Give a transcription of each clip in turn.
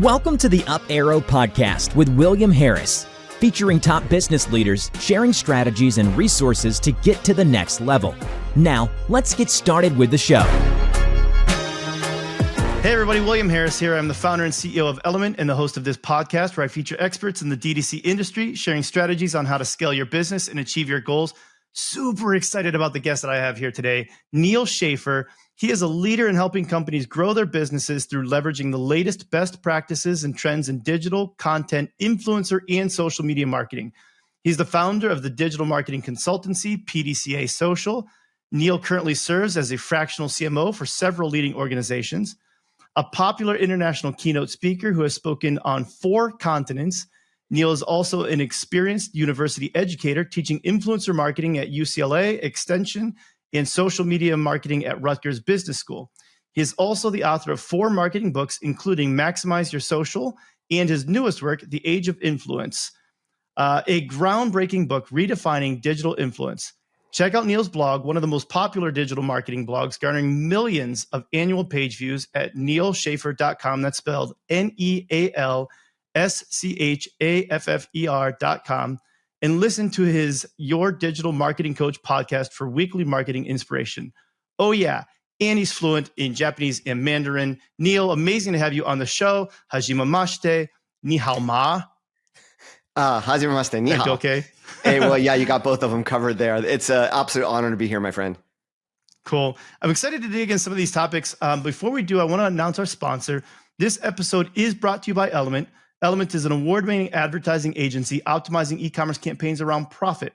Welcome to the Up Arrow Podcast with William Harris, featuring top business leaders sharing strategies and resources to get to the next level. Now, let's get started with the show. Hey everybody, William Harris here. I'm the founder and CEO of Elumynt and the host of this podcast where I feature experts in the DTC industry sharing strategies on how to scale your business and achieve your goals. Super excited about the guest that I have here today, Neal Schaffer. He is a leader in helping companies grow their businesses through leveraging the latest best practices and trends in digital, content, influencer, and social media marketing. He's the founder of the digital marketing consultancy, PDCA Social. Neal currently serves as a fractional CMO for several leading organizations. A popular international keynote speaker who has spoken on 4 continents, Neal is also an experienced university educator teaching influencer marketing at UCLA Extension and social media marketing at Rutgers Business School. He is also the author of 4 marketing books, including Maximize Your Social and his newest work, The Age of Influence, a groundbreaking book redefining digital influence. Check out Neal's blog, one of the most popular digital marketing blogs, garnering millions of annual page views at nealschaffer.com. That's spelled NealSchaffer.com. And listen to his Your Digital Marketing Coach podcast for weekly marketing inspiration. Oh yeah, and he's fluent in Japanese and Mandarin. Neal, amazing to have you on the show. Hajime mashite, ni hao ma. Hajime mashite, ni hao. Okay. Hey, well, yeah, you got both of them covered there. It's an absolute honor to be here, my friend. Cool. I'm excited to dig in some of these topics. Before we do, I want to announce our sponsor. This episode is brought to you by Elumynt. Elumynt is an award-winning advertising agency optimizing e-commerce campaigns around profit.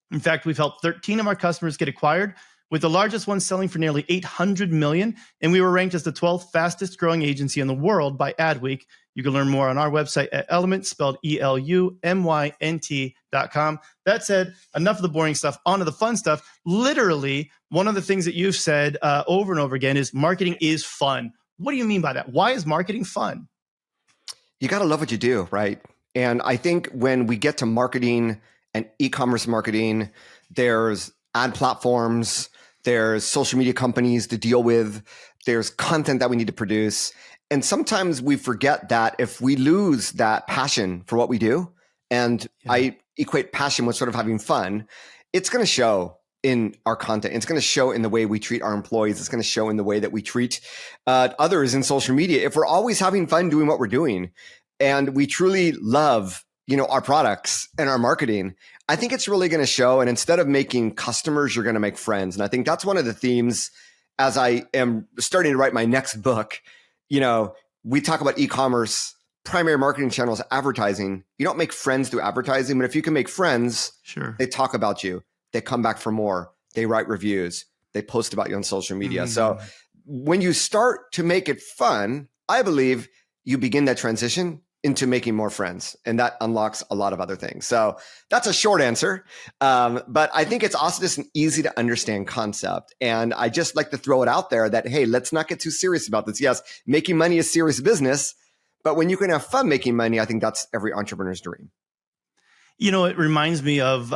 In fact, we've helped 13 of our customers get acquired, with the largest one selling for nearly $800 million, and we were ranked as the 12th fastest growing agency in the world by Adweek. You can learn more on our website at Elumynt, spelled ELUMYNT.com. That said, enough of the boring stuff, on to the fun stuff. Literally, one of the things that you've said over and over again is marketing is fun. What do you mean by that? Why is marketing fun? You got to love what you do, right? And I think when we get to marketing and e-commerce marketing, there's ad platforms, there's social media companies to deal with, there's content that we need to produce. And sometimes we forget that if we lose that passion for what we do, and I equate passion with sort of having fun, it's going to show in our content. It's going to show in the way we treat our employees. It's going to show in the way that we treat others in social media. If we're always having fun doing what we're doing and we truly love, our products and our marketing, I think it's really going to show. And instead of making customers, you're going to make friends. And I think that's one of the themes as I am starting to write my next book. We talk about e-commerce, primary marketing channels, advertising. You don't make friends through advertising, but if you can make friends, sure, they talk about you. They come back for more. They write reviews. They post about you on social media. So when you start to make it fun, I believe you begin that transition into making more friends, and that unlocks a lot of other things. So that's a short answer. But I think it's also just an easy to understand concept. And I just like to throw it out there that, hey, let's not get too serious about this. Yes, making money is serious business, but when you can have fun making money, I think that's every entrepreneur's dream. It reminds me of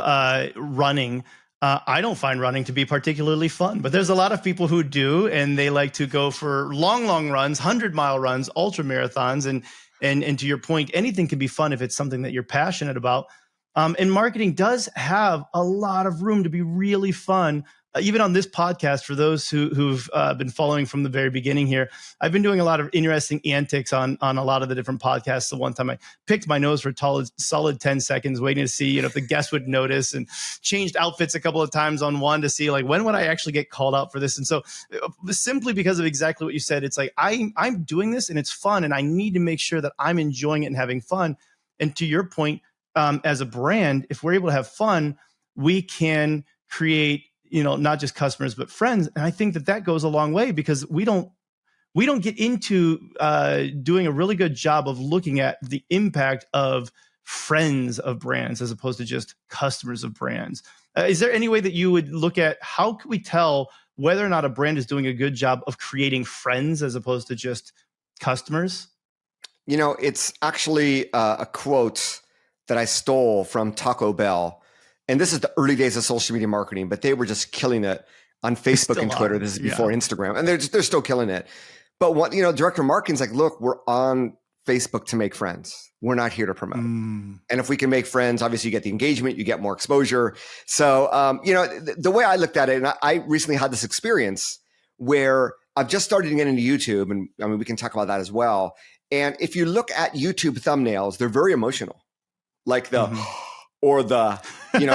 running. I don't find running to be particularly fun, but there's a lot of people who do, and they like to go for long runs, 100-mile runs, ultra marathons. And to your point, anything can be fun if it's something that you're passionate about. And marketing does have a lot of room to be really fun. Even on this podcast, for those who've been following from the very beginning here, I've been doing a lot of interesting antics on a lot of the different podcasts. The one time I picked my nose for a solid 10 seconds, waiting to see if the guest would notice, and changed outfits a couple of times on one to see when would I actually get called out for this. And so simply because of exactly what you said, it's like I'm doing this and it's fun, and I need to make sure that I'm enjoying it and having fun. And to your point, as a brand, if we're able to have fun, we can create not just customers, but friends. And I think that goes a long way, because we don't get into doing a really good job of looking at the impact of friends of brands as opposed to just customers of brands. Is there any way that you would look at how can we tell whether or not a brand is doing a good job of creating friends as opposed to just customers? It's actually a quote that I stole from Taco Bell. And this is the early days of social media marketing, but they were just killing it on Facebook and Twitter. This is before Instagram, and they're still killing it. But what director of marketing's like, look, we're on Facebook to make friends. We're not here to promote. And if we can make friends, obviously you get the engagement, you get more exposure. So, the way I looked at it, and I recently had this experience where I've just started to get into YouTube, and I mean, we can talk about that as well. And if you look at YouTube thumbnails, they're very emotional, like or the,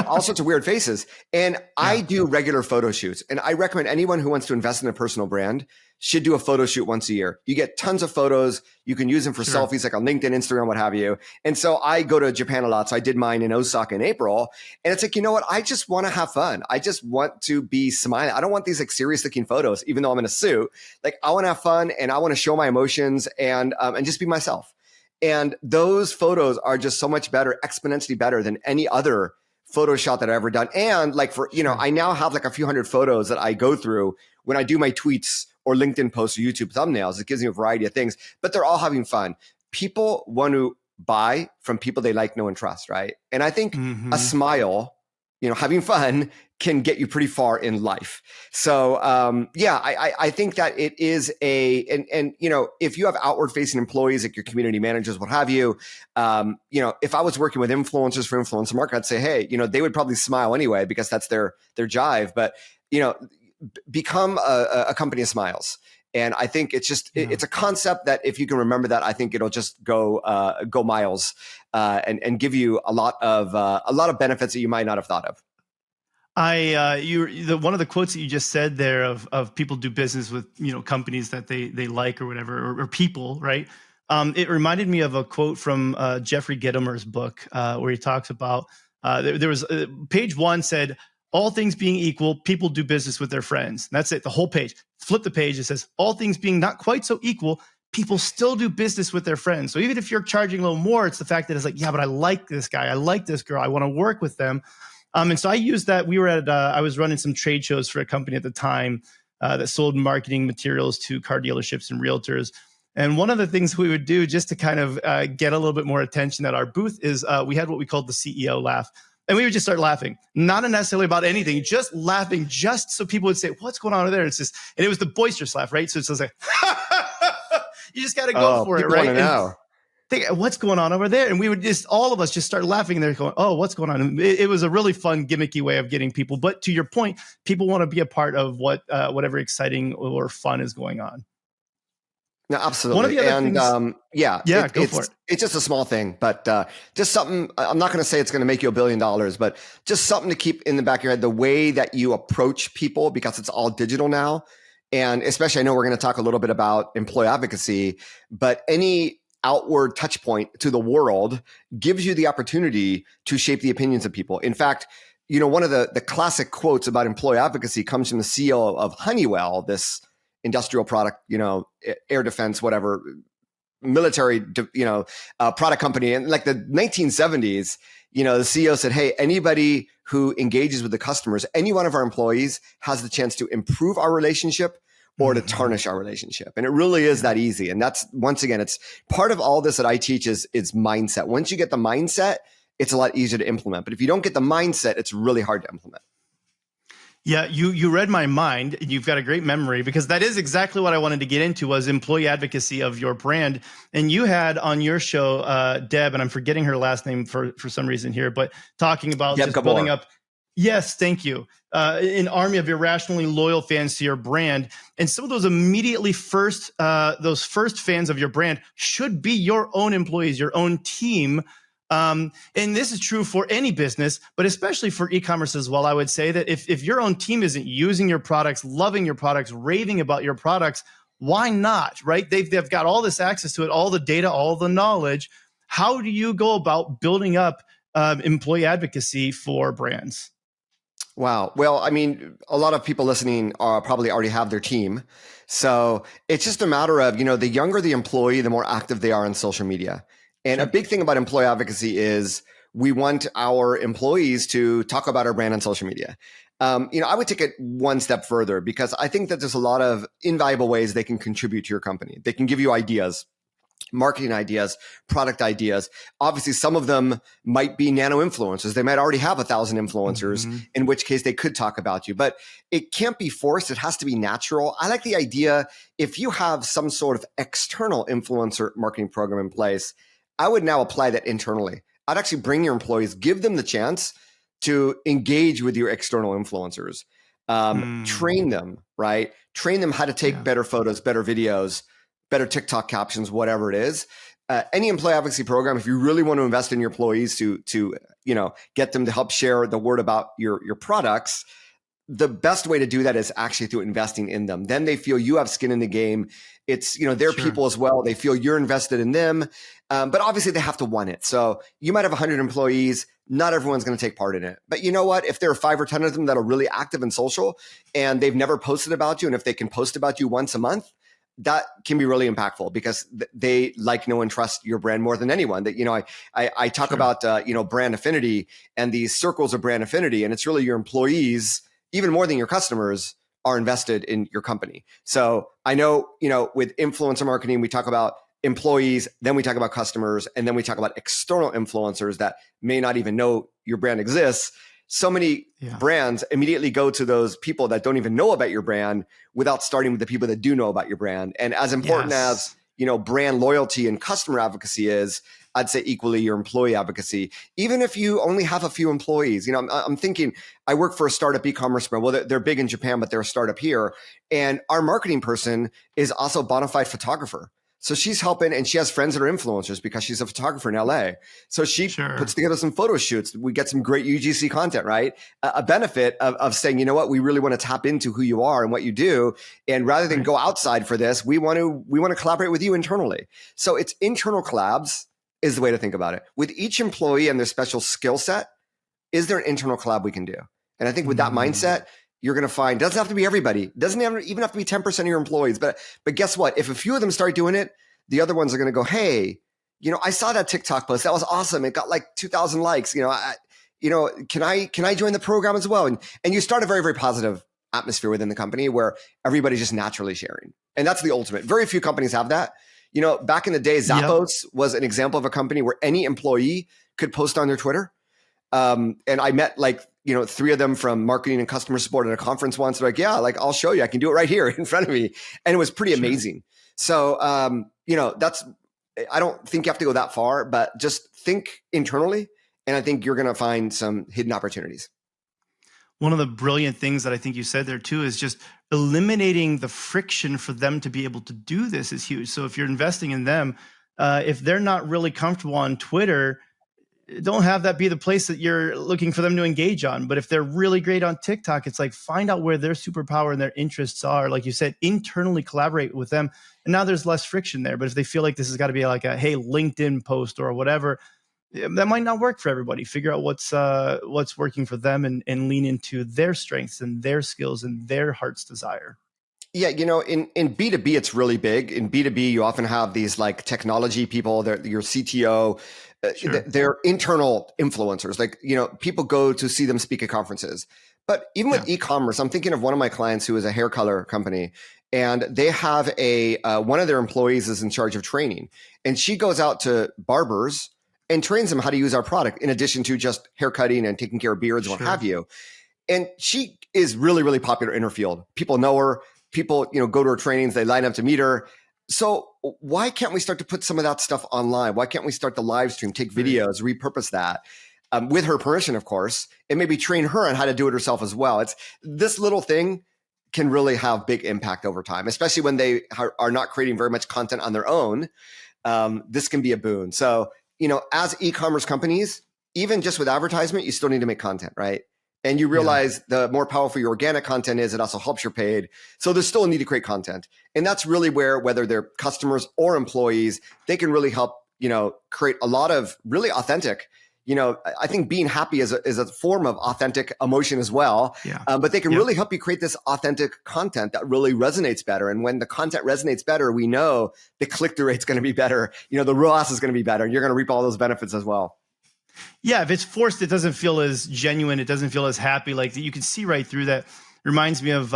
all sorts of weird faces. And I do regular photo shoots, and I recommend anyone who wants to invest in a personal brand should do a photo shoot once a year. You get tons of photos. You can use them for selfies, like on LinkedIn, Instagram, what have you. And so I go to Japan a lot. So I did mine in Osaka in April. And it's like, you know what? I just want to have fun. I just want to be smiling. I don't want these like serious looking photos, even though I'm in a suit. Like I want to have fun, and I want to show my emotions and just be myself. And those photos are just so much better, exponentially better than any other photo shot that I've ever done. And like I now have like a few hundred photos that I go through when I do my tweets or LinkedIn posts or YouTube thumbnails. It gives me a variety of things, but they're all having fun. People want to buy from people they like, know, and trust, right? And I think a smile, having fun can get you pretty far in life. So I think that it is and if you have outward facing employees, like your community managers, what have you, if I was working with influencers for influencer marketing, I'd say, hey, they would probably smile anyway because that's their jive. But become a company of smiles. And I think it's just it's a concept that if you can remember that, I think it'll just go miles and give you a lot of benefits that you might not have thought of. One of the quotes that you just said there of people do business with companies that they like or whatever, or people, right? It reminded me of a quote from Jeffrey Gitomer's book where he talks about there was page 1 said, all things being equal, people do business with their friends. And that's it, the whole page. Flip the page, it says, all things being not quite so equal, people still do business with their friends. So even if you're charging a little more, it's the fact that it's like, yeah, but I like this guy, I like this girl, I want to work with them. And so I used that. We were at, I was running some trade shows for a company at the time that sold marketing materials to car dealerships and realtors. And one of the things we would do just to kind of get a little bit more attention at our booth is we had what we called the CEO laugh. And we would just start laughing, not necessarily about anything, just laughing, just so people would say, what's going on over there? It's just, and it was the boisterous laugh, right? So it's just like, you just got to go for it, right? And think, what's going on over there? And we would just, all of us just start laughing and they're going, oh, what's going on? And it was a really fun, gimmicky way of getting people. But to your point, people want to be a part of whatever exciting or fun is going on. No, absolutely. One of the other things, go for it. It's just a small thing, but just something. I'm not going to say it's going to make you $1 billion, but just something to keep in the back of your head. The way that you approach people, because it's all digital now, and especially I know we're going to talk a little bit about employee advocacy, but any outward touch point to the world gives you the opportunity to shape the opinions of people. In fact, one of the classic quotes about employee advocacy comes from the CEO of Honeywell, this industrial product, air defense, whatever, military, product company. And like the 1970s, the CEO said, hey, anybody who engages with the customers, any one of our employees has the chance to improve our relationship or to tarnish our relationship. And it really is that easy. And that's, once again, it's part of all this that I teach is mindset. Once you get the mindset, it's a lot easier to implement. But if you don't get the mindset, it's really hard to implement. Yeah, you read my mind. You've got a great memory, because that is exactly what I wanted to get into, was employee advocacy of your brand. And you had on your show, Deb, and I'm forgetting her last name for some reason here, but talking about just building up. Yes, thank you. An army of irrationally loyal fans to your brand. And some of those immediately those first fans of your brand should be your own employees, your own team. And this is true for any business, but especially for e-commerce as well. I would say that if your own team isn't using your products, loving your products, raving about your products, why not, right? They've got all this access to it, all the data, all the knowledge. How do you go about building up employee advocacy for brands? Wow. Well, I mean, a lot of people listening probably already have their team. So it's just a matter of, the younger the employee, the more active they are on social media. And a big thing about employee advocacy is we want our employees to talk about our brand on social media. I would take it one step further, because I think that there's a lot of invaluable ways they can contribute to your company. They can give you ideas. marketing ideas, product ideas. Obviously, some of them might be nano influencers. They might already have 1,000 influencers, in which case they could talk about you, but it can't be forced. It has to be natural. I like the idea, if you have some sort of external influencer marketing program in place, I would now apply that internally. I'd actually bring your employees, give them the chance to engage with your external influencers. Train them, right? Train them how to take better photos, better videos, better TikTok captions, whatever it is. Any employee advocacy program, if you really want to invest in your employees to get them to help share the word about your products, the best way to do that is actually through investing in them. Then they feel you have skin in the game. It's, they're people as well. They feel you're invested in them. But obviously they have to want it. So you might have 100 employees. Not everyone's going to take part in it. But you know what? If there are 5 or 10 of them that are really active in social and they've never posted about you, and if they can post about you once a month, that can be really impactful because they like, know, and trust your brand more than anyone. That, I talk about, brand affinity and these circles of brand affinity, and it's really your employees, even more than your customers, are invested in your company. So I know, with influencer marketing, we talk about employees, then we talk about customers, and then we talk about external influencers that may not even know your brand exists. So many brands immediately go to those people that don't even know about your brand without starting with the people that do know about your brand. And as important as, brand loyalty and customer advocacy is, I'd say equally your employee advocacy. Even if you only have a few employees, I'm thinking, I work for a startup e-commerce brand. Well, they're big in Japan, but they're a startup here. And our marketing person is also a bona fide photographer. So she's helping, and she has friends that are influencers because she's a photographer in LA. So she puts together some photo shoots. We get some great UGC content, right? A benefit of saying, you know what, we really want to tap into who you are and what you do. And rather than go outside for this, we want to collaborate with you internally. So it's internal collabs is the way to think about it. With each employee and their special skill set, is there an internal collab we can do? And I think with that mindset, you're going to find, doesn't have to be everybody. Doesn't even have to be 10% of your employees. But guess what? If a few of them start doing it, the other ones are going to go, hey, I saw that TikTok post. That was awesome. It got like 2,000 likes. Can I join the program as well? And you start a very, very positive atmosphere within the company where everybody's just naturally sharing. And that's the ultimate. Very few companies have that. Back in the day, Zappos was an example of a company where any employee could post on their Twitter. And I met 3 of them from marketing and customer support at a conference once. They're like, I'll show you. I can do it right here in front of me. And it was pretty amazing. So, I don't think you have to go that far, but just think internally. And I think you're going to find some hidden opportunities. One of the brilliant things that I think you said there too is just eliminating the friction for them to be able to do this is huge. So if you're investing in them, if they're not really comfortable on Twitter, don't have that be the place that you're looking for them to engage on. But if they're really great on TikTok, it's like, find out where their superpower and their interests are. Like you said, internally collaborate with them. And now there's less friction there. But if they feel like this has got to be like a, hey, LinkedIn post or whatever, that might not work for everybody. Figure out what's working for them and lean into their strengths and their skills and their heart's desire. Yeah, in B2B, it's really big. In B2B, you often have these like technology people, your CTO, they're internal influencers. Like, people go to see them speak at conferences. But even with e-commerce, I'm thinking of one of my clients who is a hair color company, and they have one of their employees is in charge of training. And she goes out to barbers and trains them how to use our product in addition to just haircutting and taking care of beards and what have you. And she is really, really popular in her field. People know her. People, go to her trainings. They line up to meet her. So why can't we start to put some of that stuff online? Why can't we start the live stream, take videos, repurpose that with her permission, of course, and maybe train her on how to do it herself as well? It's this little thing can really have big impact over time, especially when they are not creating very much content on their own. This can be a boon. So, as e-commerce companies, even just with advertisement, you still need to make content, right? And you realize the more powerful your organic content is, it also helps your paid. So there's still a need to create content. And that's really where, whether they're customers or employees, they can really help, create a lot of really authentic, I think being happy is a form of authentic emotion as well. But they can really help you create this authentic content that really resonates better. And when the content resonates better, we know the click-through rate's going to be better. The ROAS is going to be better. And you're going to reap all those benefits as well. Yeah, if it's forced, it doesn't feel as genuine. It doesn't feel as happy. Like you can see right through that. Reminds me of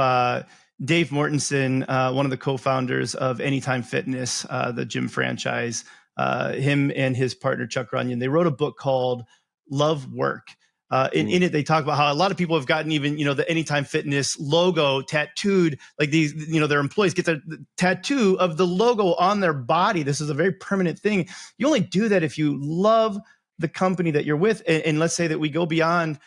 Dave Mortensen, one of the co-founders of Anytime Fitness, the gym franchise, him and his partner Chuck Runyon, they wrote a book called Love Work. In it, they talk about how a lot of people have gotten even, the Anytime Fitness logo tattooed, like these, their employees get the tattoo of the logo on their body. This is a very permanent thing. You only do that if you love the company that you're with. And let's say that we go beyond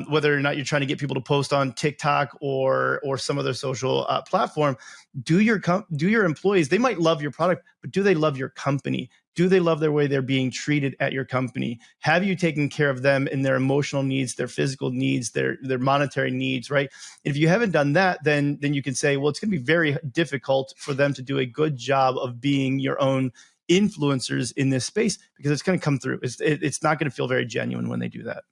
whether or not you're trying to get people to post on TikTok or some other social platform. Do your employees, they might love your product, but do they love your company? Do they love their way they're being treated at your company? Have you taken care of them in their emotional needs, their physical needs, their monetary needs, right? If you haven't done that, then you can say, well, it's going to be very difficult for them to do a good job of being your own influencers in this space, because it's going to come through. It's not going to feel very genuine when they do that.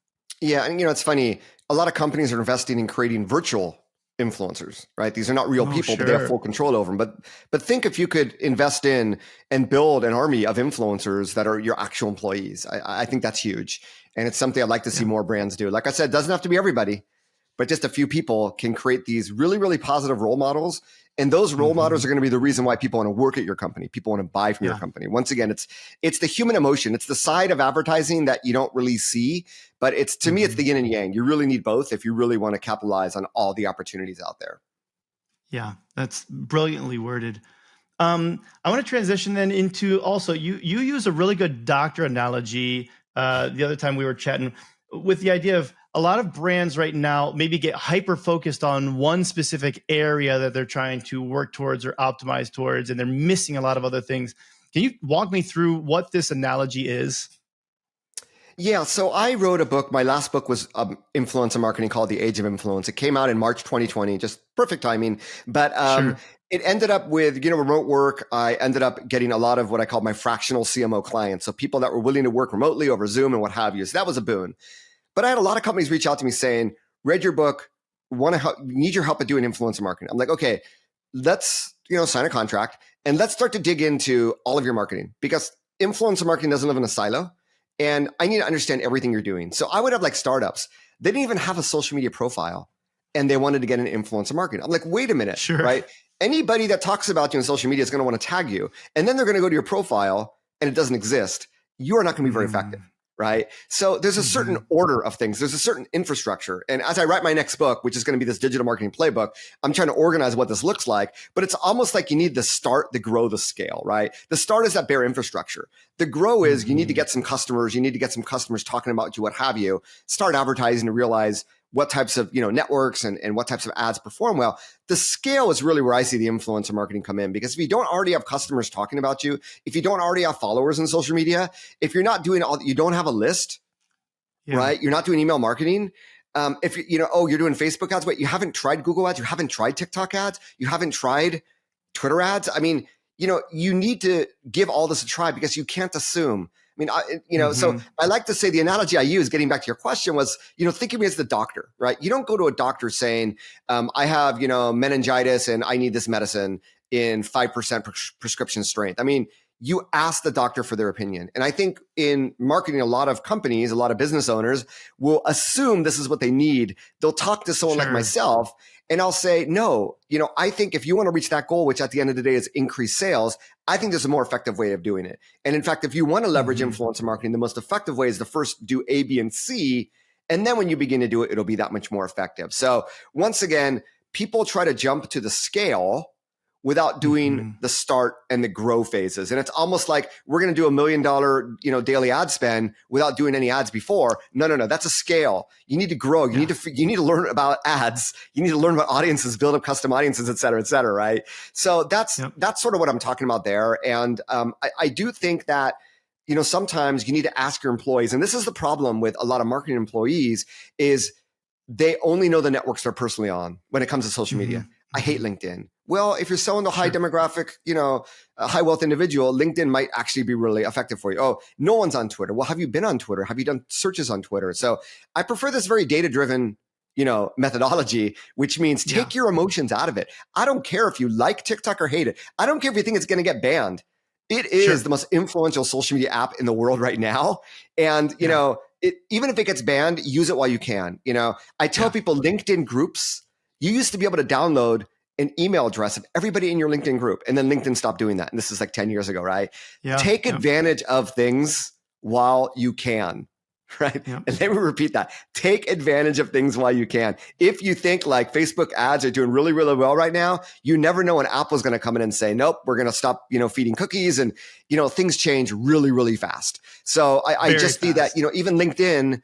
Yeah. And it's funny. A lot of companies are investing in creating virtual influencers, right? These are not real people, but they have full control over them. But think if you could invest in and build an army of influencers that are your actual employees. I think that's huge. And it's something I'd like to see more brands do. Like I said, it doesn't have to be everybody, but just a few people can create these really, really positive role models. And those role models are going to be the reason why people want to work at your company. People want to buy from your company. Once again, it's the human emotion. It's the side of advertising that you don't really see, but to me, it's the yin and yang. You really need both if you really want to capitalize on all the opportunities out there. Yeah, that's brilliantly worded. I want to transition then into also, you use a really good doctor analogy the other time we were chatting, with the idea of a lot of brands right now maybe get hyper focused on one specific area that they're trying to work towards or optimize towards, and they're missing a lot of other things. Can you walk me through what this analogy is? Yeah, so I wrote a book. My last book was influencer marketing called The Age of Influence. It came out in March 2020, just perfect timing. But it ended up with, remote work. I ended up getting a lot of what I call my fractional CMO clients. So people that were willing to work remotely over Zoom and what have you. So that was a boon. But I had a lot of companies reach out to me saying, read your book, need your help at doing influencer marketing. I'm like, okay, let's, sign a contract and let's start to dig into all of your marketing, because influencer marketing doesn't live in a silo. And I need to understand everything you're doing. So I would have like startups. They didn't even have a social media profile and they wanted to get an influencer marketing. I'm like, wait a minute, right? Anybody that talks about you on social media is going to want to tag you. And then they're going to go to your profile and it doesn't exist. You are not going to be very effective, right? So there's a certain order of things. There's a certain infrastructure. And as I write my next book, which is going to be this digital marketing playbook, I'm trying to organize what this looks like. But it's almost like you need the start, the grow, the scale, right? The start is that bare infrastructure. The grow is you need to get some customers. You need to get some customers talking about you, what have you. Start advertising to realize what types of networks and what types of ads perform well. The scale is really where I see the influencer marketing come in, because if you don't already have customers talking about you, if you don't already have followers in social media, if you're not doing you don't have a list, right? You're not doing email marketing. If you're doing Facebook ads, but you haven't tried Google ads, you haven't tried TikTok ads, you haven't tried Twitter ads. I mean, you need to give all this a try, because you can't assume. So I like to say the analogy I use, getting back to your question, was, think of me as the doctor, right? You don't go to a doctor saying, I have, meningitis and I need this medicine in 5% prescription strength. I mean, you ask the doctor for their opinion. And I think in marketing, a lot of companies, a lot of business owners will assume this is what they need. They'll talk to someone like myself and I'll say, no, I think if you want to reach that goal, which at the end of the day is increase sales, I think there's a more effective way of doing it. And in fact, if you want to leverage influencer marketing, the most effective way is to first do A, B, and C. And then when you begin to do it, it'll be that much more effective. So once again, people try to jump to the scale without doing the start and the grow phases. And it's almost like we're going to do $1 million, daily ad spend without doing any ads before. No. That's a scale. You need to grow. You need to learn about ads. You need to learn about audiences, build up custom audiences, et cetera, right? So that's sort of what I'm talking about there. And I do think that, sometimes you need to ask your employees, and this is the problem with a lot of marketing employees, is they only know the networks they're personally on when it comes to social media. I hate LinkedIn. Well, if you're selling to a high demographic, a high wealth individual, LinkedIn might actually be really effective for you. Oh, no one's on Twitter. Well, have you been on Twitter? Have you done searches on Twitter? So I prefer this very data-driven, methodology, which means take your emotions out of it. I don't care if you like TikTok or hate it. I don't care if you think it's going to get banned. It is the most influential social media app in the world right now. And, even if it gets banned, use it while you can. I tell people LinkedIn groups, you used to be able to download an email address of everybody in your LinkedIn group. And then LinkedIn stopped doing that. And this is like 10 years ago, right? Yeah. Take advantage of things while you can, right? Yeah. And let me repeat that. Take advantage of things while you can. If you think like Facebook ads are doing really, really well right now, you never know when Apple's going to come in and say, nope, we're going to stop, feeding cookies. And, things change really, really fast. So I just see that, even LinkedIn,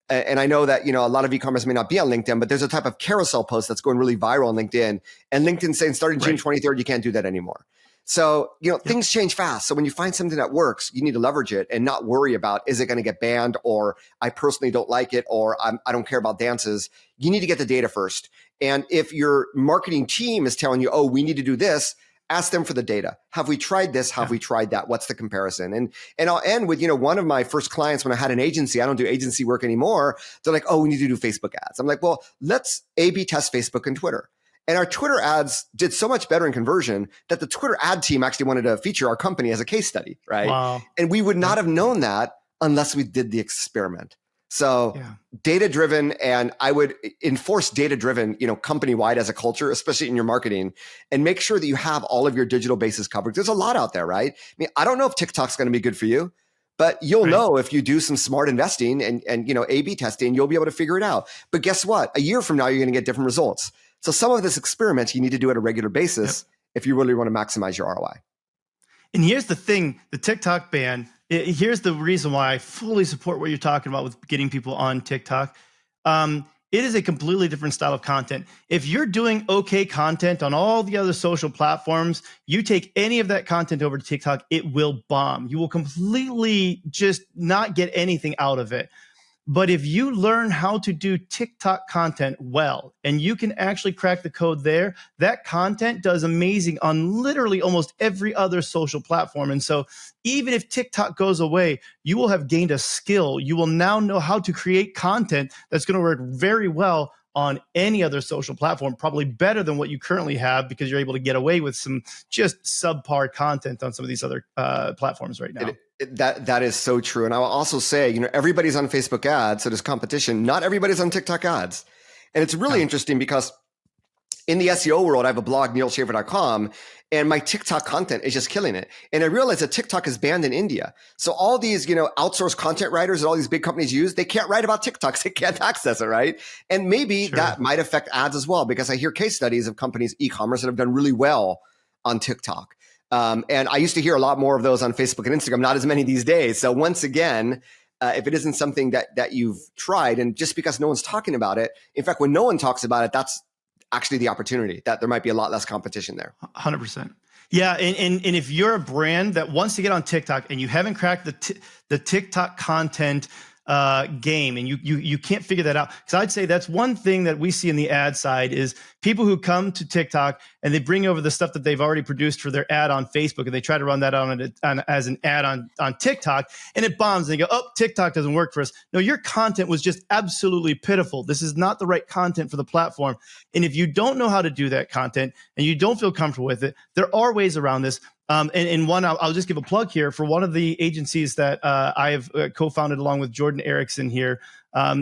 and I know that, a lot of e-commerce may not be on LinkedIn, but there's a type of carousel post that's going really viral on LinkedIn. And LinkedIn saying starting June 23rd, you can't do that anymore. So, things change fast. So when you find something that works, you need to leverage it and not worry about, is it going to get banned, or I personally don't like it, or I don't care about dances. You need to get the data first. And if your marketing team is telling you, oh, we need to do this, ask them for the data. Have we tried this? Have we tried that? What's the comparison? And I'll end with, one of my first clients when I had an agency, I don't do agency work anymore. They're like, oh, we need to do Facebook ads. I'm like, well, let's A/B test Facebook and Twitter. And our Twitter ads did so much better in conversion that the Twitter ad team actually wanted to feature our company as a case study, right? Wow. And we would not have known that unless we did the experiment. So data-driven, and I would enforce data-driven, company-wide as a culture, especially in your marketing, and make sure that you have all of your digital bases covered. There's a lot out there, right? I mean, I don't know if TikTok's going to be good for you, but you'll know if you do some smart investing and A/B testing, you'll be able to figure it out. But guess what? A year from now, you're going to get different results. So some of this experiment you need to do at a regular basis if you really want to maximize your ROI. And here's the thing, the TikTok ban, here's the reason why I fully support what you're talking about with getting people on TikTok. It is a completely different style of content. If you're doing okay content on all the other social platforms, you take any of that content over to TikTok, it will bomb. You will completely just not get anything out of it. But if you learn how to do TikTok content well, and you can actually crack the code there, that content does amazing on literally almost every other social platform. And so even if TikTok goes away, you will have gained a skill. You will now know how to create content that's going to work very well on any other social platform, probably better than what you currently have, because you're able to get away with some just subpar content on some of these other platforms right now. That is so true. And I will also say, everybody's on Facebook ads, so there's competition. Not everybody's on TikTok ads. And it's really interesting because in the SEO world, I have a blog, nealschaffer.com, and my TikTok content is just killing it. And I realized that TikTok is banned in India. So all these, outsourced content writers that all these big companies use, they can't write about TikTok. They can't access it, right? And maybe that might affect ads as well, because I hear case studies of companies, e-commerce, that have done really well on TikTok. And I used to hear a lot more of those on Facebook and Instagram, not as many these days. So once again, if it isn't something that you've tried, and just because no one's talking about it, in fact, when no one talks about it, that's actually the opportunity, that there might be a lot less competition there. 100%. Yeah. And if you're a brand that wants to get on TikTok and you haven't cracked the TikTok content game, and you can't figure that out, because I'd say that's one thing that we see in the ad side is people who come to TikTok and they bring over the stuff that they've already produced for their ad on Facebook, and they try to run that on as an ad on TikTok, and it bombs. And they go, oh, TikTok doesn't work for us. No, your content was just absolutely pitiful. This is not the right content for the platform. And if you don't know how to do that content and you don't feel comfortable with it, there are ways around this. And one, I'll just give a plug here for one of the agencies that I have co-founded along with Jordan Erickson here.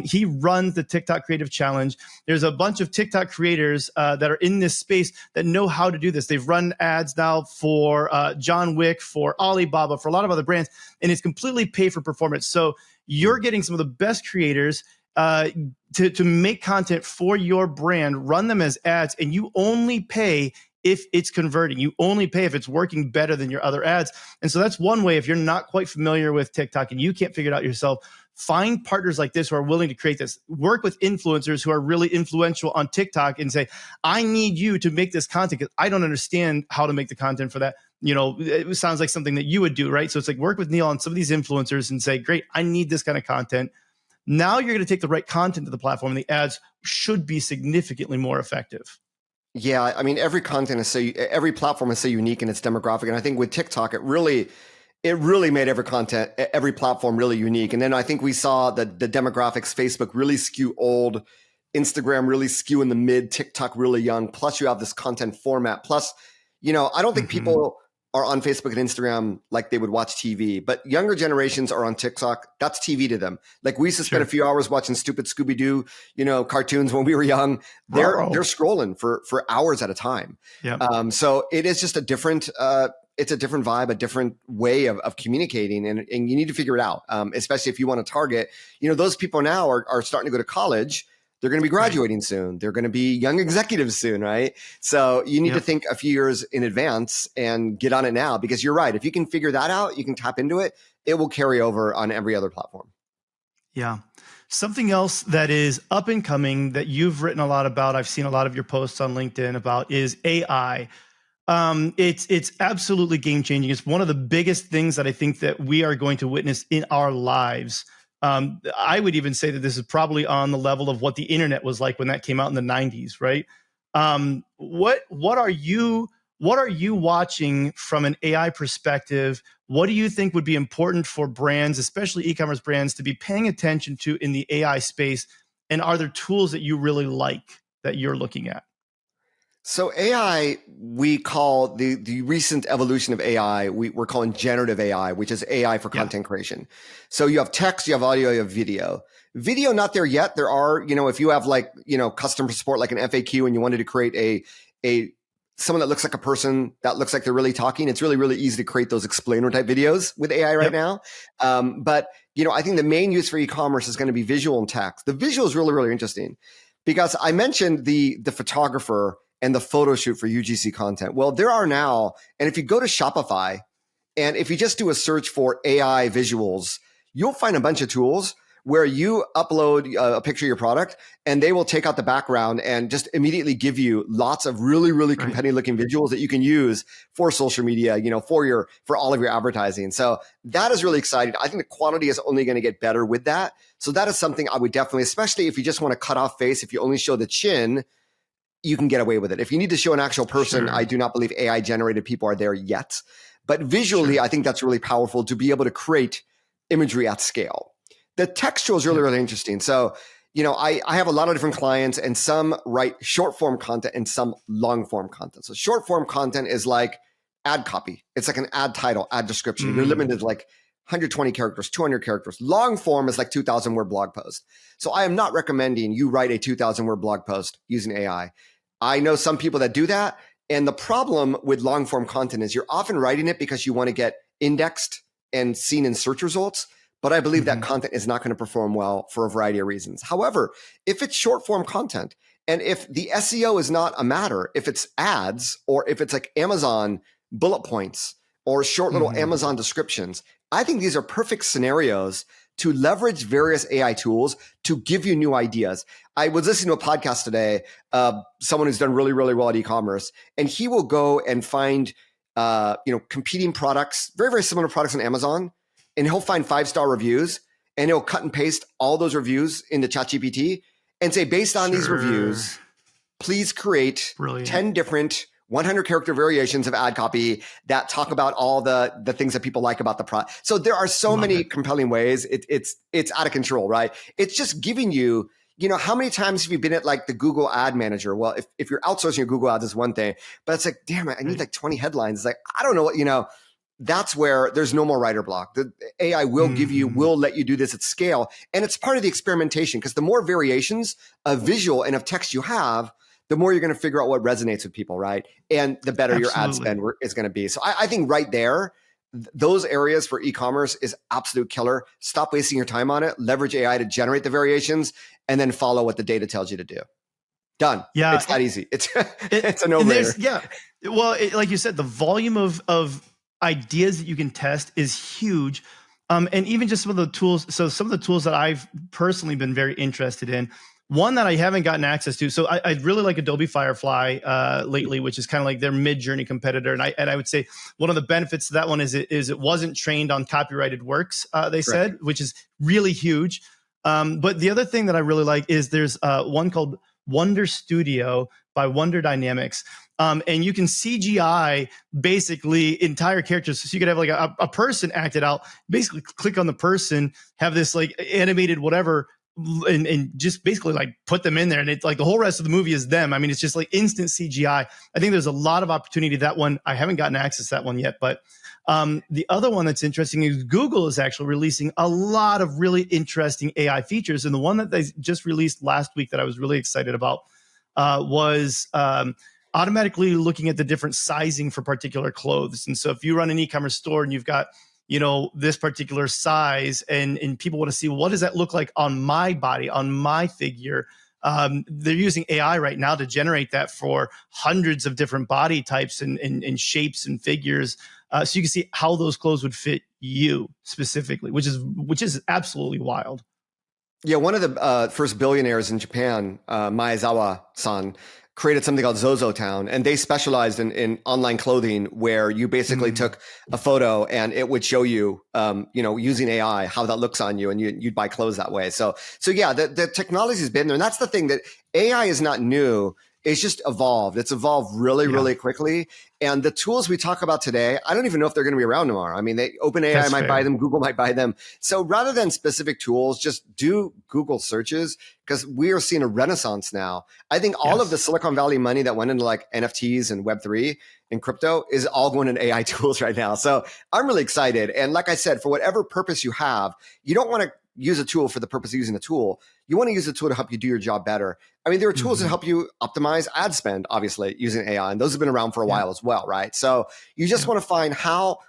He runs the TikTok Creative Challenge. There's a bunch of TikTok creators that are in this space that know how to do this. They've run ads now for John Wick, for Alibaba, for a lot of other brands, and it's completely pay for performance. So you're getting some of the best creators to make content for your brand, run them as ads, and you only pay if it's converting. You only pay if it's working better than your other ads. And so that's one way. If you're not quite familiar with TikTok and you can't figure it out yourself, find partners like this who are willing to create this. Work with influencers who are really influential on TikTok and say, I need you to make this content because I don't understand how to make the content for that. It sounds like something that you would do, right? So it's like, work with Neal on some of these influencers and say, great, I need this kind of content. Now you're going to take the right content to the platform, and the ads should be significantly more effective. Yeah, I mean, every platform is so unique in its demographic, and I think with TikTok, it really made every platform really unique. And then I think we saw that the demographics, Facebook really skew old, Instagram really skew in the mid, TikTok really young. Plus, you have this content format. Plus, I don't think people are on Facebook and Instagram like they would watch TV, but younger generations are on TikTok. That's TV to them. Like we used to spend a few hours watching stupid Scooby-Doo, cartoons when we were young. They're scrolling for hours at a time. Yeah. So it is just a different, it's a different vibe, a different way of communicating, and you need to figure it out. Especially if you want to target, those people now are starting to go to college. They're going to be graduating soon. They're going to be young executives soon, right? So you need to think a few years in advance and get on it now, because you're right. If you can figure that out, you can tap into it. It will carry over on every other platform. Yeah. Something else that is up and coming that you've written a lot about, I've seen a lot of your posts on LinkedIn about, is AI. It's absolutely game changing. It's one of the biggest things that I think that we are going to witness in our lives. I would even say that this is probably on the level of what the internet was like when that came out in the 90s, right? What are you watching from an AI perspective? What do you think would be important for brands, especially e-commerce brands, to be paying attention to in the AI space? And are there tools that you really like that you're looking at? So AI, we call the recent evolution of AI, we're calling generative AI, which is AI for content creation. So you have text, you have audio, you have video. Video, not there yet. There are, if you have customer support, like an FAQ, and you wanted to create someone that looks like a person that looks like they're really talking, it's really, really easy to create those explainer type videos with AI right now. But I think the main use for e-commerce is going to be visual and text. The visual is really, really interesting, because I mentioned the photographer and the photo shoot for UGC content. Well, there are now, and if you go to Shopify, and if you just do a search for AI visuals, you'll find a bunch of tools where you upload a picture of your product, and they will take out the background and just immediately give you lots of really, really compelling looking visuals that you can use for social media, for all of your advertising. So that is really exciting. I think the quality is only going to get better with that. So that is something I would definitely, especially if you just want to cut off face, if you only show the chin, you can get away with it. If you need to show an actual person, I do not believe AI generated people are there yet. But visually, I think that's really powerful to be able to create imagery at scale. The textual is really, really interesting. So, I have a lot of different clients, and some write short form content and some long form content. So short form content is like ad copy. It's like an ad title, ad description. You're limited to like 120 characters, 200 characters. Long form is like 2,000 word blog post. So I am not recommending you write a 2,000 word blog post using AI. I know some people that do that. And the problem with long form content is you're often writing it because you want to get indexed and seen in search results. But I believe that content is not going to perform well for a variety of reasons. However, if it's short form content, and if the SEO is not a matter, if it's ads, or if it's like Amazon bullet points or short little Amazon descriptions, I think these are perfect scenarios to leverage various AI tools to give you new ideas. I was listening to a podcast today, someone who's done really, really well at e-commerce, and he will go and find, competing products, very, very similar products on Amazon, and he'll find 5-star reviews, and he'll cut and paste all those reviews into ChatGPT and say, based on these reviews, please create 10 different 100 character variations of ad copy that talk about all the things that people like about the product. So there are so many compelling ways. It's out of control, right? It's just giving you, how many times have you been at like the Google ad manager? Well, if you're outsourcing your Google ads is one thing, but it's like, damn it, I need like 20 headlines. It's like, I don't know what, that's where there's no more writer block. The AI will will let you do this at scale. And it's part of the experimentation, because the more variations of visual and of text you have, the more you're going to figure out what resonates with people, right? And the better your ad spend is going to be. So I think right there, those areas for e-commerce is absolute killer. Stop wasting your time on it. Leverage AI to generate the variations, and then follow what the data tells you to do. Done. Yeah, it's that easy. It's a no-brainer. Yeah. Well, like you said, the volume of ideas that you can test is huge. And even just some of the tools. So some of the tools that I've personally been very interested in, one that I haven't gotten access to. So I really like Adobe Firefly lately, which is kind of like their mid-journey competitor. And I would say one of the benefits to that one is it wasn't trained on copyrighted works, they said, which is really huge. But the other thing that I really like is there's one called Wonder Studio by Wonder Dynamics. And you can CGI basically entire characters. So you could have like a person acted out, basically click on the person, have this like animated whatever and just basically like put them in there. And it's like the whole rest of the movie is them. I mean, it's just like instant CGI. I think there's a lot of opportunity. That one, I haven't gotten access to that one yet, but the other one that's interesting is Google is actually releasing a lot of really interesting AI features. And the one that they just released last week that I was really excited about was automatically looking at the different sizing for particular clothes. And so if you run an e-commerce store and you've got, this particular size and people want to see, well, what does that look like on my body, on my figure? They're using AI right now to generate that for hundreds of different body types and shapes and figures. So you can see how those clothes would fit you specifically, which is absolutely wild. Yeah, one of the first billionaires in Japan, Maezawa-san, created something called Zozo Town, and they specialized in online clothing, where you basically took a photo and it would show you, using AI, how that looks on you, and you'd buy clothes that way. So yeah, the technology has been there, and that's the thing, that AI is not new. It's just evolved. It's evolved really quickly. And the tools we talk about today, I don't even know if they're going to be around tomorrow. I mean, OpenAI might buy them, Google might buy them. So rather than specific tools, just do Google searches, because we are seeing a renaissance now. I think all of the Silicon Valley money that went into like NFTs and Web3 and crypto is all going into AI tools right now. So I'm really excited. And like I said, for whatever purpose you have, you don't want to use a tool for the purpose of using a tool. You want to use a tool to help you do your job better. I mean, there are tools that help you optimize ad spend, obviously, using AI, and those have been around for a while as well, right? So you just want to find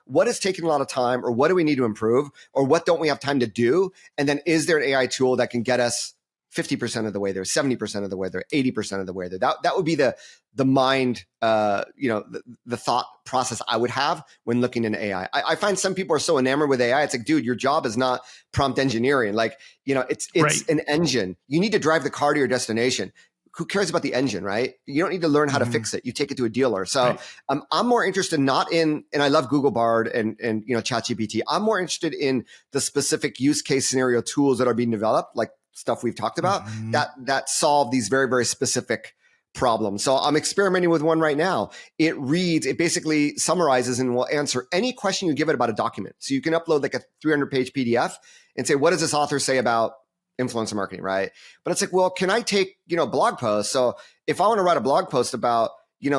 what is taking a lot of time, or what do we need to improve, or what don't we have time to do? And then is there an AI tool that can get us 50% of the way there, 70% of the way there, 80% of the way there? That would be the mind, the thought process I would have when looking into AI. I find some people are so enamored with AI. It's like, dude, your job is not prompt engineering. Like, it's an engine. You need to drive the car to your destination. Who cares about the engine, right? You don't need to learn how to fix it. You take it to a dealer. So I'm more interested and I love Google Bard and ChatGPT. I'm more interested in the specific use case scenario tools that are being developed, like stuff we've talked about, that solve these very, very specific problems. So I'm experimenting with one right now. It basically summarizes and will answer any question you give it about a document. So you can upload like a 300-page PDF and say, what does this author say about influencer marketing, right? But it's like, well, can I take, blog posts? So if I want to write a blog post about,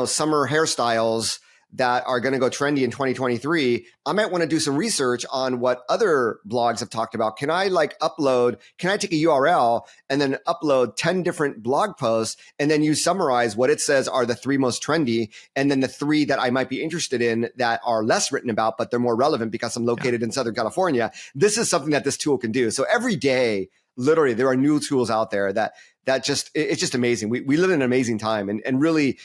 summer hairstyles that are going to go trendy in 2023, I might want to do some research on what other blogs have talked about. Can I take a URL and then upload 10 different blog posts, and then you summarize what it says are the 3 most trendy, and then the 3 that I might be interested in that are less written about, but they're more relevant because I'm located in Southern California. This is something that this tool can do. So every day, literally, there are new tools out there it's just amazing. We live in an amazing time, and really,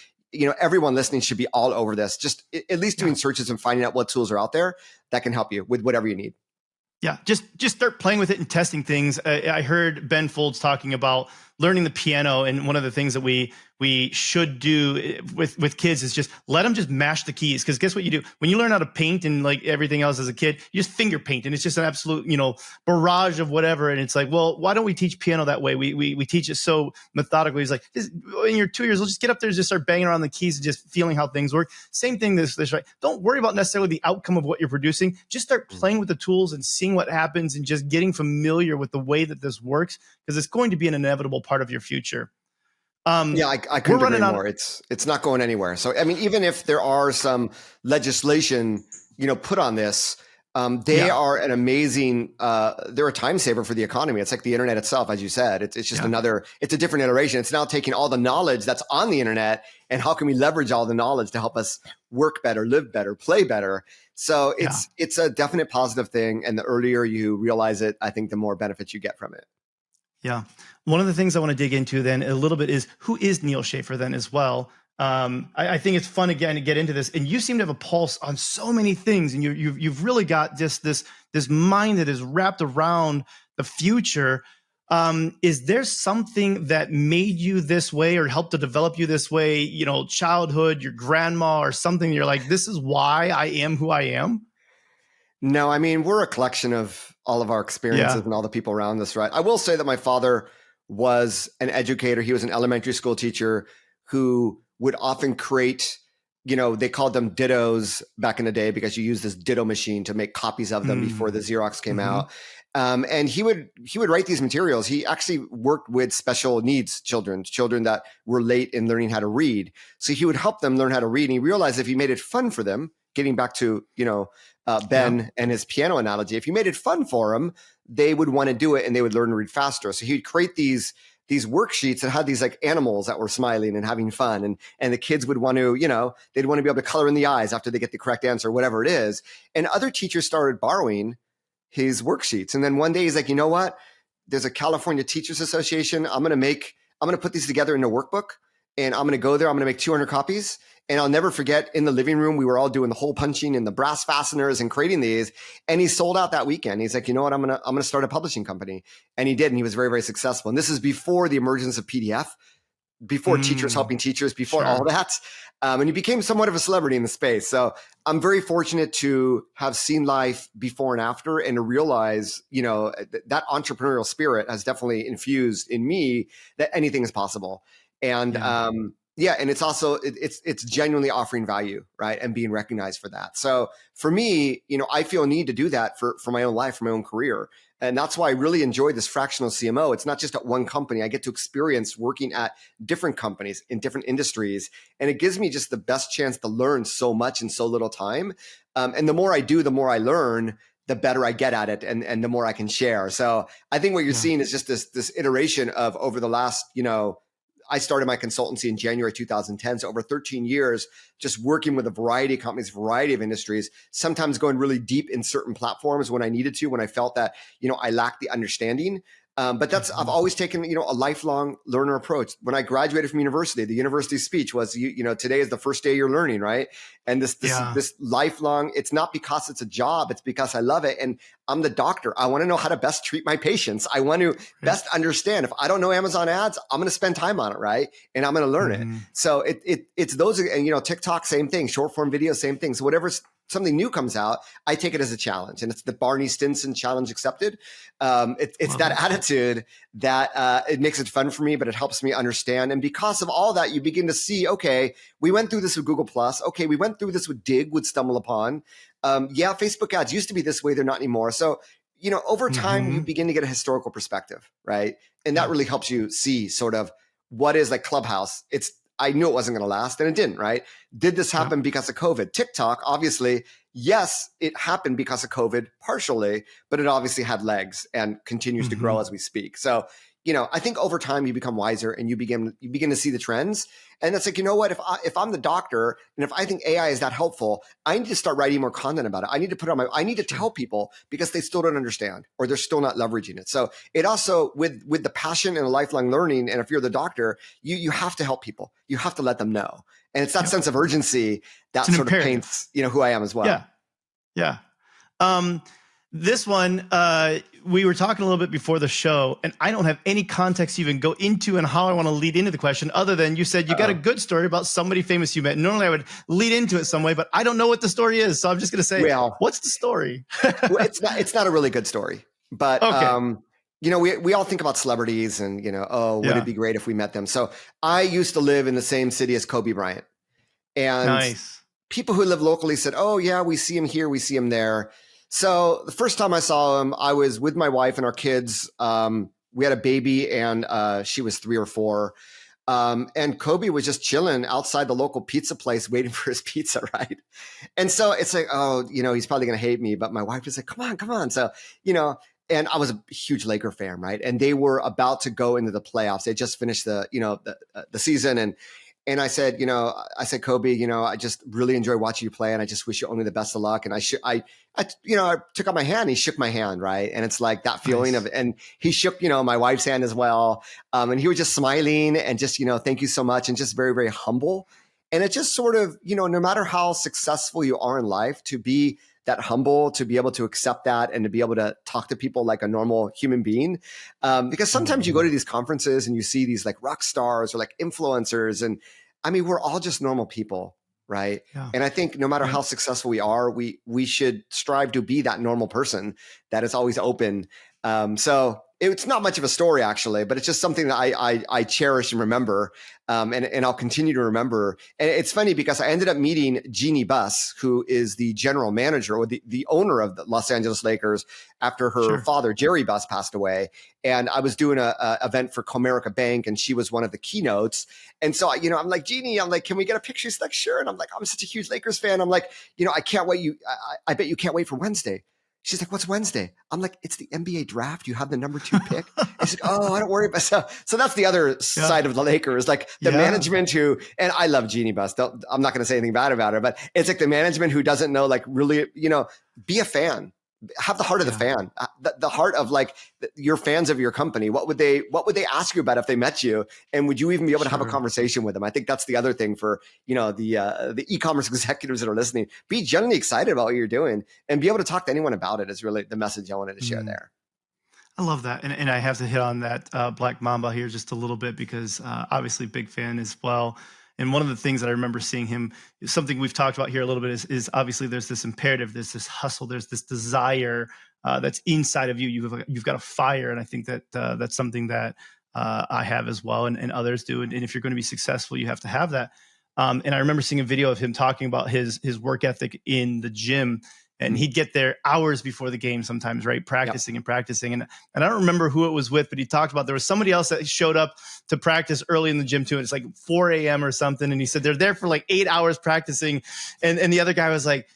everyone listening should be all over this, just at least doing searches and finding out what tools are out there that can help you with whatever you need. Yeah, just start playing with it and testing things. I heard Ben Folds talking about learning the piano, and one of the things that we should do with kids is just let them just mash the keys. Because guess what you do when you learn how to paint and like everything else as a kid, you just finger paint, and it's just an absolute barrage of whatever. And it's like, well, why don't we teach piano that way? We teach it so methodically. It's like, when you're 2 years old, just get up there and just start banging around the keys and just feeling how things work. Same thing this right. Don't worry about necessarily the outcome of what you're producing. Just start playing with the tools and seeing what happens, and just getting familiar with the way that this works, because it's going to be an inevitable part of your future. I couldn't agree more. It's not going anywhere. So, I mean, even if there are some legislation, put on this, they are an amazing, they're a time saver for the economy. It's like the internet itself, as you said. It's just it's a different iteration. It's now taking all the knowledge that's on the internet, and how can we leverage all the knowledge to help us work better, live better, play better. So it's a definite positive thing. And the earlier you realize it, I think the more benefits you get from it. Yeah. One of the things I want to dig into then a little bit is, who is Neal Schaffer then as well? I think it's fun again to get into this, and you seem to have a pulse on so many things, and you've really got just this mind that is wrapped around the future. Is there something that made you this way, or helped to develop you this way? Childhood, your grandma, or something? You're like, this is why I am who I am. No, I mean, we're a collection of all of our experiences and all the people around us, right? I will say that my father was an educator. He was an elementary school teacher who would often create, they called them dittos back in the day, because you use this ditto machine to make copies of them before the Xerox came out. And he would write these materials. He actually worked with special needs children that were late in learning how to read. So he would help them learn how to read. And he realized if he made it fun for them, getting back to, Ben and his piano analogy, if you made it fun for them, they would want to do it and they would learn to read faster. So he'd create these worksheets that had these like animals that were smiling and having fun. And the kids would want to, they'd want to be able to color in the eyes after they get the correct answer, whatever it is. And other teachers started borrowing his worksheets. And then one day he's like, you know what? There's a California Teachers Association. I'm going to put these together in a workbook, and I'm going to go there. I'm going to make 200 copies. And I'll never forget, in the living room, we were all doing the hole punching and the brass fasteners and creating these. And he sold out that weekend. He's like, you know what? I'm going to start a publishing company. And he did. And he was very, very successful. And this is before the emergence of PDF, before teachers helping teachers, before all that. And he became somewhat of a celebrity in the space. So I'm very fortunate to have seen life before and after, and to realize, that entrepreneurial spirit has definitely infused in me that anything is possible. And and it's also, it's genuinely offering value, right? And being recognized for that. So for me, I feel a need to do that for my own life, for my own career. And that's why I really enjoy this fractional CMO. It's not just at one company. I get to experience working at different companies in different industries. And it gives me just the best chance to learn so much in so little time. And the more I do, the more I learn, the better I get at it, and the more I can share. So I think what you're seeing is just this iteration of over the last, I started my consultancy in January 2010. So over 13 years, just working with a variety of companies, variety of industries, sometimes going really deep in certain platforms when I needed to, when I felt that, I lacked the understanding. But I've always taken, a lifelong learner approach. When I graduated from university, the university speech was, today is the first day you're learning, right? And this lifelong, it's not because it's a job, it's because I love it. And I'm the doctor. I want to know how to best treat my patients. I want to best understand. If I don't know Amazon ads, I'm going to spend time on it, right? And I'm going to learn it. So it's those, and TikTok, same thing. Short form video, same thing. So whatever something new comes out, I take it as a challenge, and it's the Barney Stinson challenge accepted. It's that attitude that it makes it fun for me, but it helps me understand. And because of all that, you begin to see, okay, we went through this with Google Plus. Okay, we went through this with Dig, with Stumble Upon. Facebook ads used to be this way. They're not anymore. So, over time, you begin to get a historical perspective, right? And that really helps you see sort of what is like Clubhouse. I knew it wasn't going to last, and it didn't, right? Did this happen because of COVID? TikTok, obviously, yes, it happened because of COVID partially, but it obviously had legs and continues to grow as we speak. So, I think over time you become wiser, and you begin to see the trends. And it's like, if I'm the doctor, and if I think AI is that helpful, I need to start writing more content about it. I need to put I need to tell people, because they still don't understand, or they're still not leveraging it. So it also, with the passion and lifelong learning, and if you're the doctor, you have to help people. You have to let them know. And it's that sense of urgency that sort of paints, who I am as well. Yeah. This one, we were talking a little bit before the show, and I don't have any context to even go into and how I want to lead into the question, other than you said you got a good story about somebody famous you met. Normally I would lead into it some way, but I don't know what the story is. So I'm just going to say, what's the story? Well, it's not a really good story, but we all think about celebrities and, would it be great if we met them? So I used to live in the same city as Kobe Bryant, and people who live locally said, oh yeah, we see him here, we see him there. So the first time I saw him, I was with my wife and our kids. We had a baby, and she was 3 or 4. And Kobe was just chilling outside the local pizza place waiting for his pizza, right? And so it's like, he's probably going to hate me. But my wife was like, come on. So, and I was a huge Laker fan, right? And they were about to go into the playoffs. They just finished the season. And I said, Kobe, I just really enjoy watching you play, and I just wish you only the best of luck. And I took out my hand. He shook my hand, right? And it's like that feeling of, and he shook, my wife's hand as well. And he was just smiling and just, thank you so much, and just very, very humble. And it just sort of, no matter how successful you are in life, to be that humble, to be able to accept that, and to be able to talk to people like a normal human being. Because sometimes you go to these conferences and you see these like rock stars or like influencers, and I mean, we're all just normal people, right? Yeah. And I think no matter how successful we are, we should strive to be that normal person that is always open. So it's not much of a story actually, but it's just something that I cherish and remember, and I'll continue to remember. And it's funny because I ended up meeting Jeannie Buss, who is the general manager or the owner of the Los Angeles Lakers after her father, Jerry Buss, passed away. And I was doing a event for Comerica Bank, and she was one of the keynotes. And so, I'm like, Jeannie, I'm like, can we get a picture? She's like, sure. And I'm like, I'm such a huge Lakers fan. I'm like, I can't wait. I bet you can't wait for Wednesday. She's like, what's Wednesday? I'm like, it's the NBA draft. You have the number 2 pick. And she's like, oh, I don't worry about so that's the other side of the Lakers, like the management who, and I love Jeannie Buss. I'm not going to say anything bad about her, but it's like the management who doesn't know, like really, be a fan. Have the heart of the fan, the heart of like your fans of your company. What would they ask you about if they met you? And would you even be able to have a conversation with them? I think that's the other thing for, the e-commerce executives that are listening. Be genuinely excited about what you're doing and be able to talk to anyone about it is really the message I wanted to share there. I love that. And I have to hit on that Black Mamba here just a little bit because obviously big fan as well. And one of the things that I remember seeing him, something we've talked about here a little bit is obviously there's this imperative, there's this hustle, there's this desire that's inside of you. You've got a fire. And I think that that's something that I have as well and others do. And if you're going to be successful, you have to have that. And I remember seeing a video of him talking about his work ethic in the gym. And he'd get there hours before the game sometimes, right? Practicing and practicing. And I don't remember who it was with, but he talked about there was somebody else that showed up to practice early in the gym too. And it's like 4 a.m. or something. And he said they're there for like 8 hours practicing. And the other guy was like,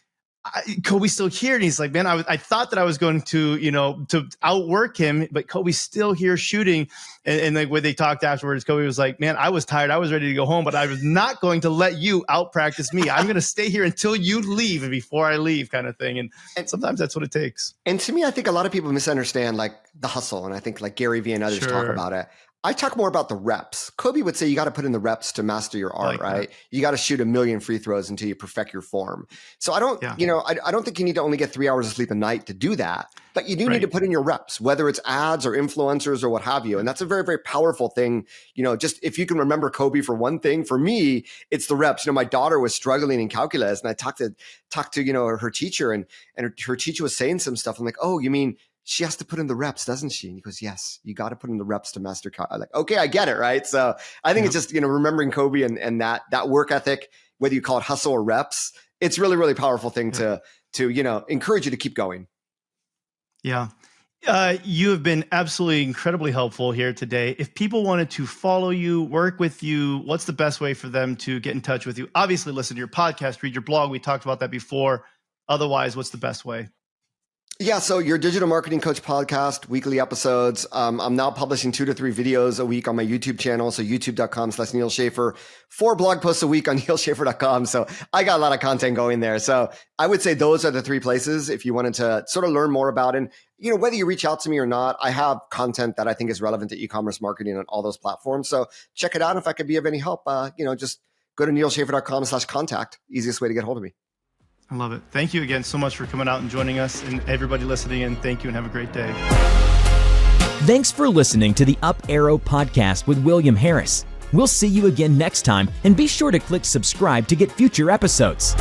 Kobe's still here. And he's like, man, I thought that I was going to, to outwork him, but Kobe's still here shooting. And like when they talked afterwards, Kobe was like, man, I was tired. I was ready to go home, but I was not going to let you out practice me. I'm going to stay here until you leave and before I leave kind of thing. And sometimes that's what it takes. And to me, I think a lot of people misunderstand like the hustle. And I think like Gary Vee and others talk about it. I talk more about the reps. Kobe would say you got to put in the reps to master your art, right? You got to shoot 1 million free throws until you perfect your form. So I don't, I don't think you need to only get 3 hours of sleep a night to do that, but you do need to put in your reps, whether it's ads or influencers or what have you. And that's a very, very powerful thing. Just if you can remember Kobe for one thing, for me, it's the reps. My daughter was struggling in calculus and I talked to her teacher and her teacher was saying some stuff. I'm like, oh, you mean she has to put in the reps, doesn't she? And he goes, yes, you got to put in the reps to master. I'm like, okay, I get it. Right. So I think it's just, remembering Kobe and that work ethic, whether you call it hustle or reps, it's really, really powerful thing to encourage you to keep going. Yeah. You have been absolutely incredibly helpful here today. If people wanted to follow you, work with you, what's the best way for them to get in touch with you? Obviously, listen to your podcast, read your blog. We talked about that before. Otherwise, what's the best way? Yeah, so your Digital Marketing Coach podcast, weekly episodes. I'm now publishing 2 to 3 videos a week on my YouTube channel. So youtube.com/Neal Schaffer, 4 blog posts a week on nealschaffer.com. So I got a lot of content going there. So I would say those are the 3 places if you wanted to sort of learn more about it. And, whether you reach out to me or not, I have content that I think is relevant to e-commerce marketing on all those platforms. So check it out. If I could be of any help, just go to nealschaffer.com/contact. Easiest way to get hold of me. I love it. Thank you again so much for coming out and joining us, and everybody listening in. Thank you and have a great day. Thanks for listening to the Up Arrow podcast with William Harris. We'll see you again next time, and be sure to click subscribe to get future episodes.